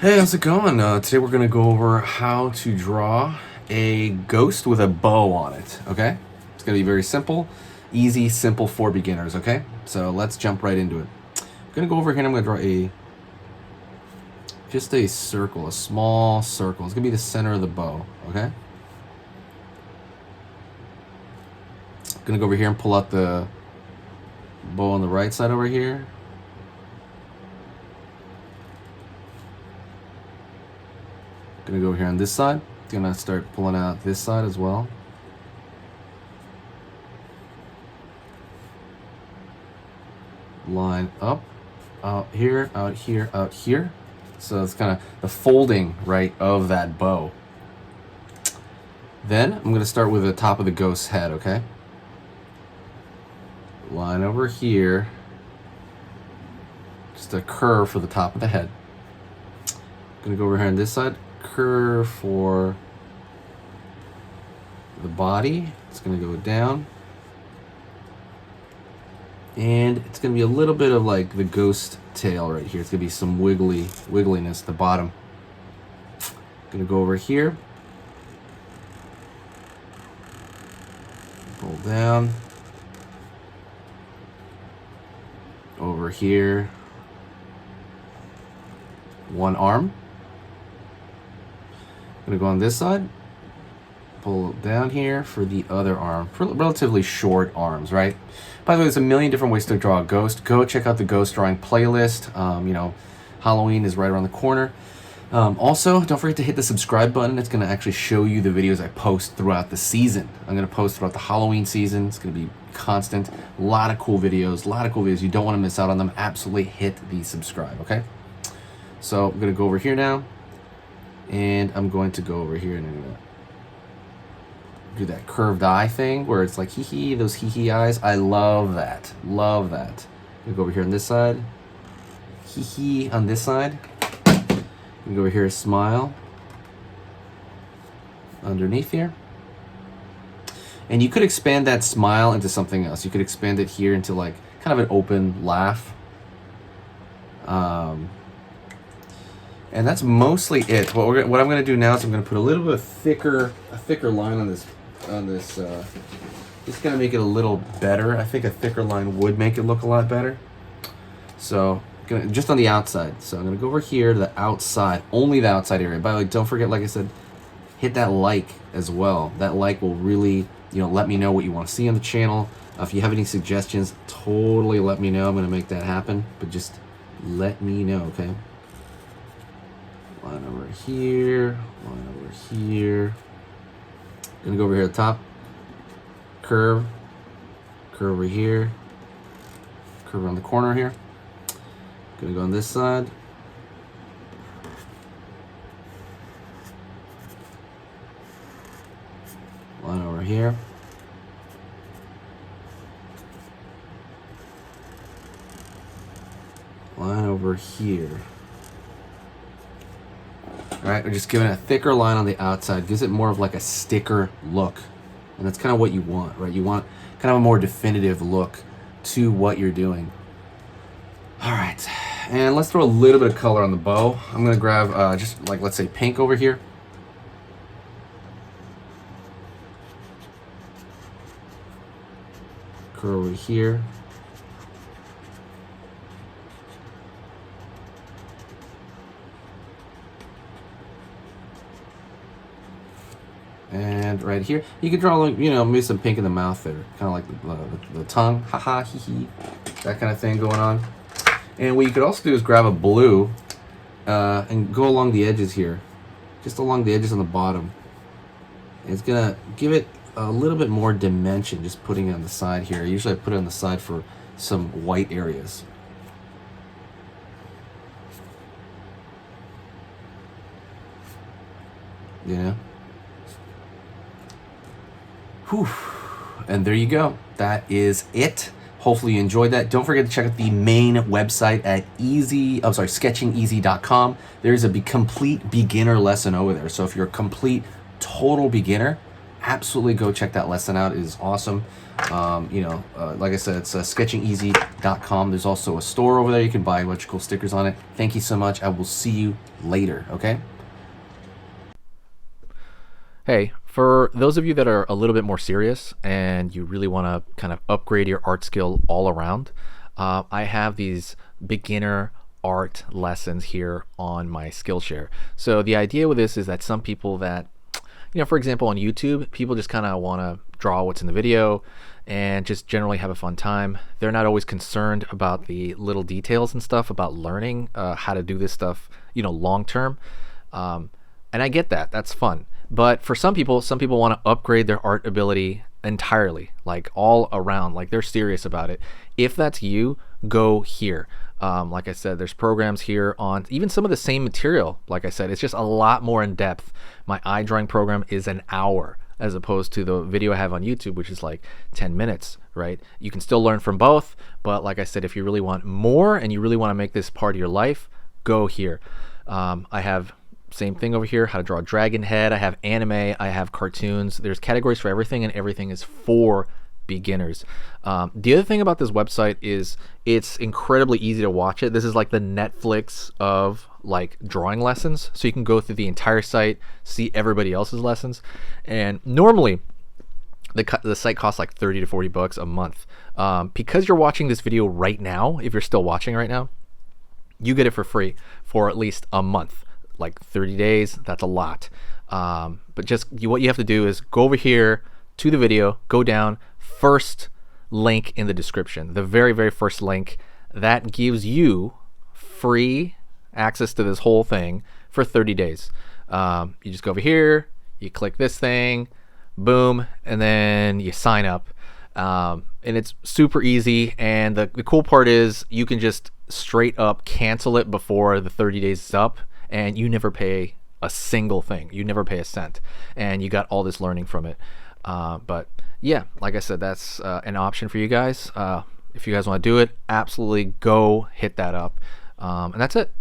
Hey, how's it going? Today we're going to go over how to draw a ghost with a bow on it, okay? It's going to be very simple, easy, simple for beginners, okay? So let's jump right into it. I'm going to go over here and I'm going to draw just a circle, a small circle. It's going to be the center of the bow, okay? I'm going to go over here and pull out the bow on the right side over here. Gonna go over here on this side. Gonna start pulling out this side as well. Line up, out here, out here, out here. So it's kind of the folding, right, of that bow. Then I'm gonna start with the top of the ghost's head, okay? Line over here. Just a curve for the top of the head. Gonna go over here on this side. Curve for the body. It's going to go down, and it's going to be a little bit of like the ghost tail right here. It's going to be some wiggliness at the bottom. Going to go over here, pull down, over here, one arm. Gonna go on this side, pull down here for the other arm, for relatively short arms, right? By the way, there's a million different ways to draw a ghost. Go check out the ghost drawing playlist. You know, Halloween is right around the corner. Also, don't forget to hit the subscribe button. It's gonna actually show you the videos I post throughout the season. I'm gonna post throughout the Halloween season. It's gonna be constant. A lot of cool videos, You don't wanna miss out on them. Absolutely hit the subscribe, okay? So I'm gonna go over here now. And I'm going to go over here and I'm going to do that curved eye thing where it's like hee-hee, those hee-hee eyes. I love that. Love that. I'm going to go over here on this side. Hee-hee on this side. I'm going to go over here, smile. Underneath here. And you could expand that smile into something else. You could expand it here into like kind of an open laugh. And that's mostly it. What I'm going to do now is I'm going to put a little bit of thicker line on this. Just going to make it a little better. I think a thicker line would make it look a lot better. So just on the outside. So I'm going to go over here to the outside, only the outside area. By the way, don't forget, like I said, hit that like as well. That like will really, let me know what you want to see on the channel. If you have any suggestions, totally let me know. I'm going to make that happen. But just let me know, okay? Line over here, line over here. Gonna go over here at the top. Curve over here. Curve around the corner here. Gonna go on this side. Line over here. Line over here. Alright, we're just giving it a thicker line on the outside. Gives it more of like a sticker look. And that's kind of what you want, right? You want kind of a more definitive look to what you're doing. Alright, and let's throw a little bit of color on the bow. I'm going to grab just like, let's say, pink over here. Curve over here. And right here, you can draw, maybe some pink in the mouth there, kind of like the tongue, haha, hee hee, that kind of thing going on. And what you could also do is grab a blue and go along the edges here, just along the edges on the bottom. And it's gonna give it a little bit more dimension, just putting it on the side here. Usually I put it on the side for some white areas. Whew. And there you go. That is it. Hopefully you enjoyed that. Don't forget to check out the main website at sketchingeasy.com. There's a complete beginner lesson over there. So if you're a complete, total beginner, absolutely go check that lesson out. It is awesome. Like I said, it's sketchingeasy.com. There's also a store over there. You can buy a bunch of cool stickers on it. Thank you so much. I will see you later, okay? Hey, for those of you that are a little bit more serious and you really want to kind of upgrade your art skill all around, I have these beginner art lessons here on my Skillshare. So the idea with this is that some people that, for example, on YouTube, people just kind of want to draw what's in the video and just generally have a fun time. They're not always concerned about the little details and stuff about learning how to do this stuff, long term. And I get that. That's fun. But for some people want to upgrade their art ability entirely, like all around, like they're serious about it. If that's you, go here. Like I said, there's programs here on even some of the same material. Like I said, it's just a lot more in depth. My eye drawing program is an hour as opposed to the video I have on YouTube, which is like 10 minutes, right? You can still learn from both, but like I said, if you really want more and you really want to make this part of your life, go here. I have same thing over here, how to draw a dragon head. I have anime, I have cartoons. There's categories for everything, and everything is for beginners. The other thing about this website is it's incredibly easy to watch it. This is like the Netflix of like drawing lessons. So you can go through the entire site, see everybody else's lessons. And normally the site costs like 30 to 40 bucks a month. Because you're watching this video right now, if you're still watching right now, you get it for free for at least a month. Like 30 days, that's a lot. But just what you have to do is go over here to the video, go down, first link in the description, the very, very first link. That gives you free access to this whole thing for 30 days. You just go over here, you click this thing, boom, and then you sign up. And it's super easy. And the cool part is you can just straight up cancel it before the 30 days is up. And you never pay a single thing. You never pay a cent. And you got all this learning from it. But yeah, like I said, that's an option for you guys. If you guys want to do it, absolutely go hit that up. And that's it.